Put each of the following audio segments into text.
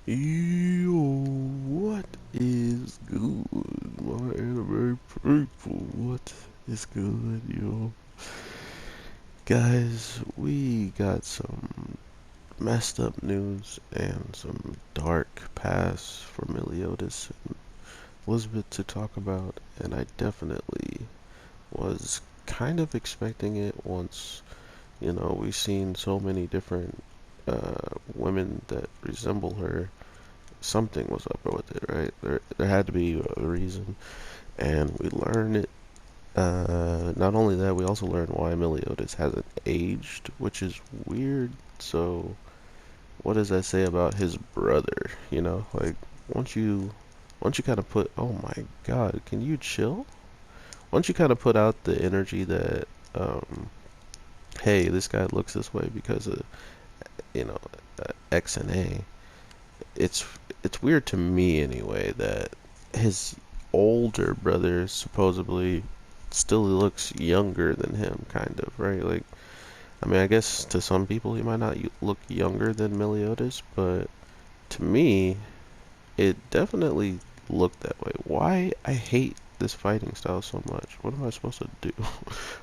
Yo, what is good, my anime people? What is good, yo? Guys, we got some messed up news and some dark past for Meliodas and Elizabeth to talk about, and I definitely was kind of expecting it once, we've seen so many different women that resemble her. Something was up with it, right? There had to be a reason, and we learned it. Not only that, we also learned why Meliodas hasn't aged, which is weird. So, what does that say about his brother? Like once you once you kind of put, oh my God, can you chill? Once you kind of put out the energy that, hey, this guy looks this way because of you know X and A. it's it's weird to me anyway that his older brother supposedly still looks younger than him, kind of, right? Like, I mean, I guess to some people he might not look younger than Meliodas, but to me, it definitely looked that way. Why I hate this fighting style so much? What am I supposed to do?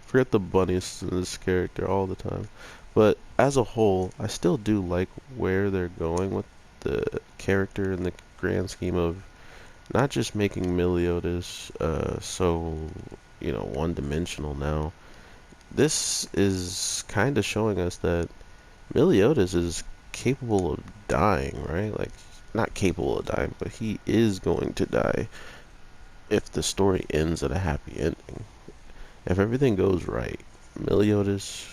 Forget the bunnies in this character all the time. But as a whole, I still do like where they're going with the character in the grand scheme of not just making Meliodas so, one-dimensional now. This is kind of showing us that Meliodas is capable of dying, right? Like, not capable of dying, but he is going to die if the story ends at a happy ending. If everything goes right, Meliodas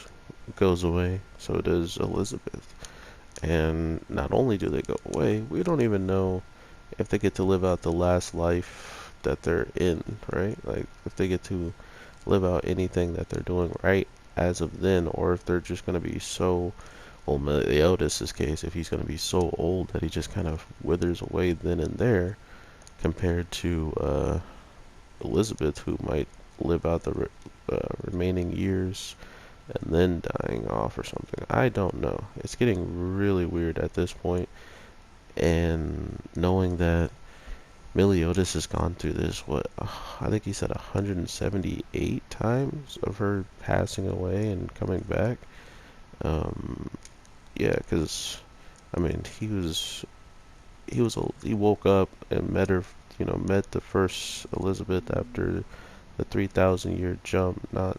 goes away, so does Elizabeth. And not only do they go away, we don't even know if they get to live out the last life that they're in, right? Like, if they get to live out anything that they're doing right as of then, or if they're just going to be so, well, Meliodas' case, if he's going to be so old that he just kind of withers away then and there, compared to Elizabeth, who might live out the remaining years and then dying off or something. I don't know. It's getting really weird at this point, and knowing that Meliodas has gone through this, what, I think he said 178 times of her passing away and coming back. Um, yeah, because I mean, he woke up and met her, met the first Elizabeth after the 3,000 year jump, not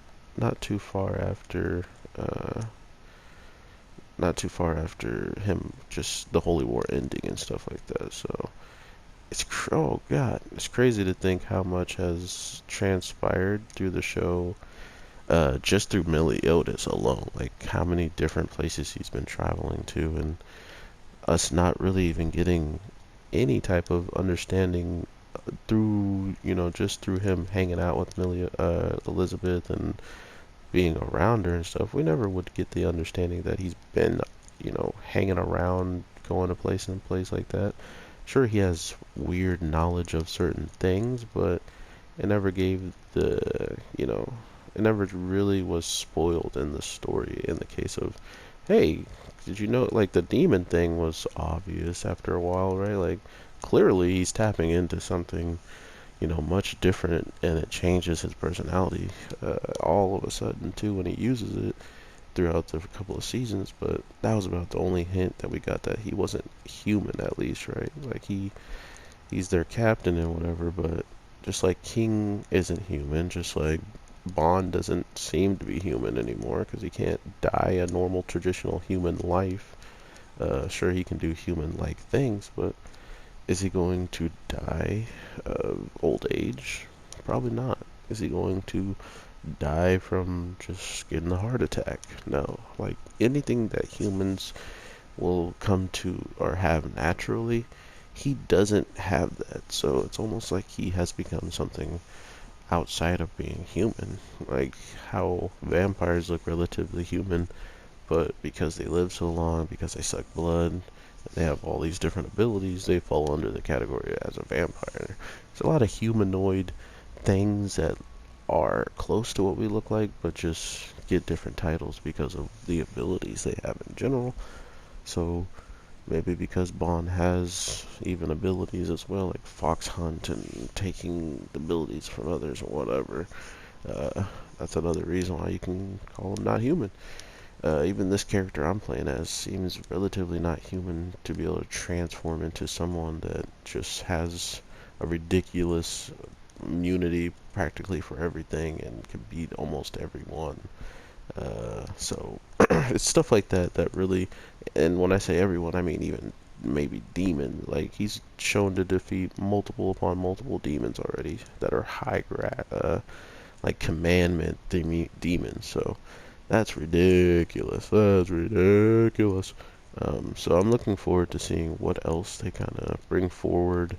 too far after, uh, not too far after him, just the Holy War ending and stuff like that. So oh God, it's crazy to think how much has transpired through the show, just through Meliodas alone. Like how many different places he's been traveling to, and us not really even getting any type of understanding through, just through him hanging out with Elizabeth and being around her and stuff. We never would get the understanding that he's been, hanging around, going to place and place like that. Sure, he has weird knowledge of certain things, but it never gave it never really was spoiled in the story. In the case of, hey, did you know, like, the demon thing was obvious after a while, right? Like, clearly he's tapping into something, much different, and it changes his personality all of a sudden, too, when he uses it throughout the couple of seasons. But that was about the only hint that we got that he wasn't human, at least, right? Like, he's their captain and whatever, but just like King isn't human, just like Bond doesn't seem to be human anymore because he can't die a normal traditional human life. Sure, he can do human-like things, but is he going to die of old age? Probably not. Is he going to die from just getting a heart attack? No. Like anything that humans will come to or have naturally, he doesn't have that. So it's almost like he has become something outside of being human. Like how vampires look relatively human, but because they live so long, because they suck blood, they have all these different abilities, they fall under the category as a vampire. There's a lot of humanoid things that are close to what we look like, but just get different titles because of the abilities they have in general. So Maybe because Bond has even abilities as well, like fox hunt and taking the abilities from others or whatever. Uh, that's another reason why you can call him not human. Even this character I'm playing as seems relatively not human to be able to transform into someone that just has a ridiculous immunity practically for everything and can beat almost everyone. So it's stuff like that that really, and when I say everyone, I mean even maybe demon. Like he's shown to defeat multiple upon multiple demons already that are like commandment demons. So that's ridiculous. That's ridiculous. So I'm looking forward to seeing what else they kind of bring forward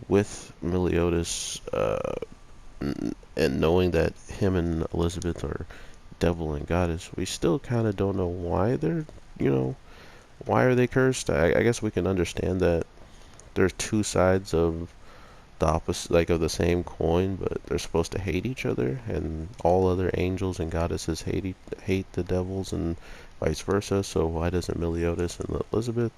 with Meliodas, and knowing that him and Elizabeth are devil and goddess. We still kind of don't know why they're, you know, why are they cursed? I guess we can understand that there's two sides of the opposite, like of the same coin, but they're supposed to hate each other, and all other angels and goddesses hate the devils, and vice versa. So why doesn't Meliodas and Elizabeth?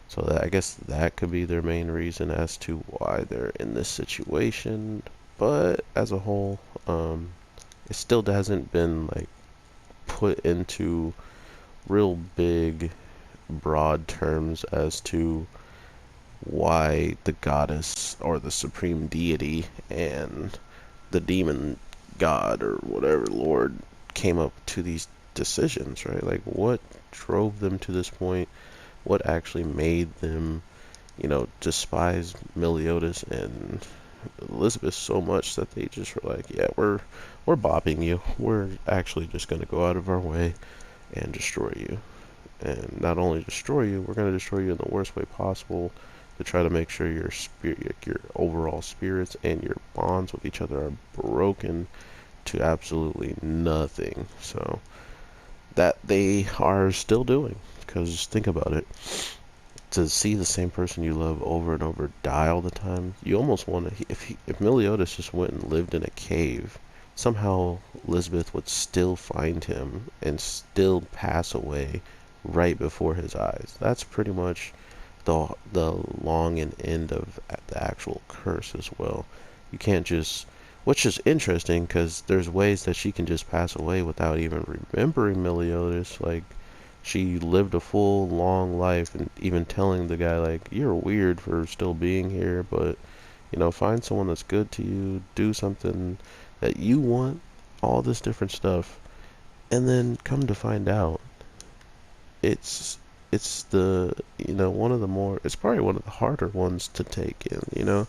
So that, I guess that could be their main reason as to why they're in this situation. But as a whole, it still hasn't been like put into real big, broad terms as to why the goddess or the supreme deity and the demon god or whatever lord came up to these decisions, right? Like, what drove them to this point? What actually made them, despise Meliodas and Elizabeth so much that they just were like, yeah, we're bopping you. We're actually just going to go out of our way and destroy you. And not only destroy you, we're going to destroy you in the worst way possible to try to make sure your spirit, your overall spirits and your bonds with each other are broken to absolutely nothing. So that they are still doing. Because think about it. To see the same person you love over and over die all the time, you almost want to. If Meliodas just went and lived in a cave, somehow Elizabeth would still find him and still pass away right before his eyes. That's pretty much the long and end of the actual curse as well. You can't just, which is interesting because there's ways that she can just pass away without even remembering Meliodas. Like she lived a full long life and even telling the guy like you're weird for still being here, but find someone that's good to you, do something that you want, all this different stuff, and then come to find out it's it's the one of the more, it's probably one of the harder ones to take in,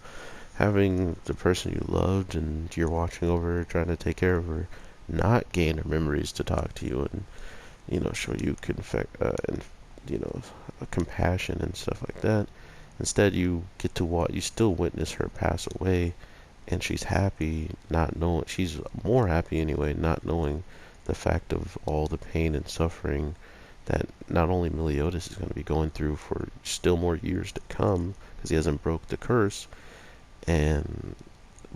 having the person you loved and you're watching over her, trying to take care of her, not gain her memories to talk to you and show you and compassion and stuff like that. Instead, you get to watch, you still witness her pass away, and she's happy, not knowing, she's more happy anyway, not knowing the fact of all the pain and suffering that not only Meliodas is going to be going through for still more years to come because he hasn't broke the curse, and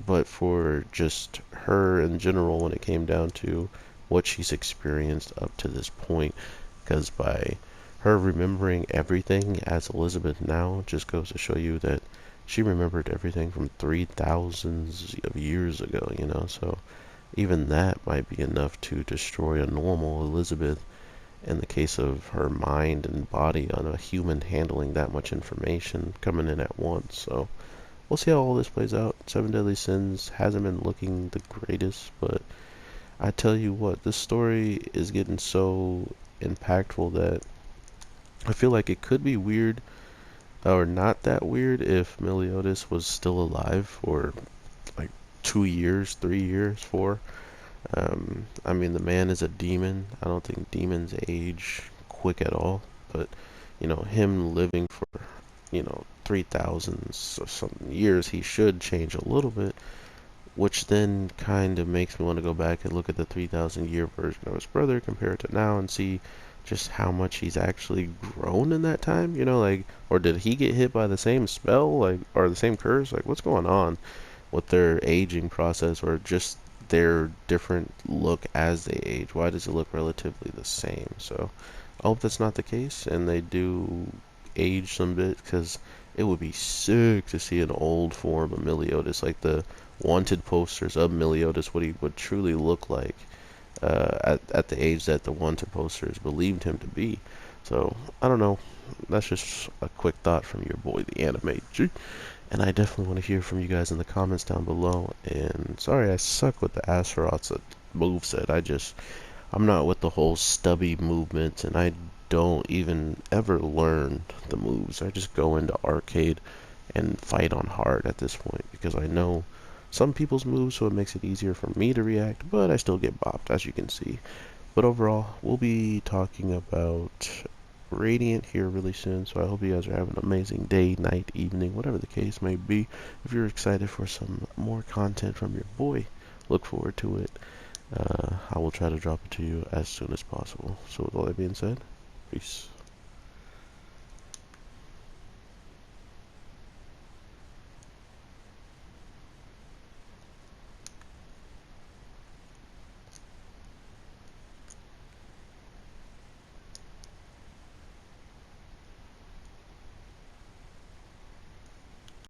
but for just her in general when it came down to what she's experienced up to this point. Because by her remembering everything as Elizabeth now just goes to show you that she remembered everything from 3,000 of years ago, so even that might be enough to destroy a normal Elizabeth in the case of her mind and body on a human handling that much information coming in at once. So we'll see how all this plays out. Seven Deadly Sins hasn't been looking the greatest, but I tell you what, this story is getting so impactful that I feel like it could be weird or not that weird if Meliodas was still alive for like 2 years, 3 years, four. I mean, the man is a demon. I don't think demons age quick at all, but him living for 3,000 or something years, he should change a little bit, which then kind of makes me want to go back and look at the 3,000 year version of his brother, compare it to now, and see just how much he's actually grown in that time. Like, or did he get hit by the same spell, like, or the same curse? Like, what's going on with their aging process, or just their different look as they age? Why does it look relatively the same? So I hope that's not the case, and they do aged some bit, because it would be sick to see an old form of Meliodas, like the wanted posters of Meliodas, what he would truly look like at the age that the wanted posters believed him to be. So I don't know. That's just a quick thought from your boy, the Anime G. And I definitely want to hear from you guys in the comments down below. And sorry, I suck with the Astaroth's moveset. I'm not with the whole stubby movement, and I don't even ever learn the moves. I just go into arcade and fight on hard at this point because I know some people's moves, so it makes it easier for me to react, but I still get bopped, as you can see. But overall, we'll be talking about Radiant here really soon, so I hope you guys are having an amazing day, night, evening, whatever the case may be. If you're excited for some more content from your boy, look forward to it. I will try to drop it to you as soon as possible. So with all that being said, peace.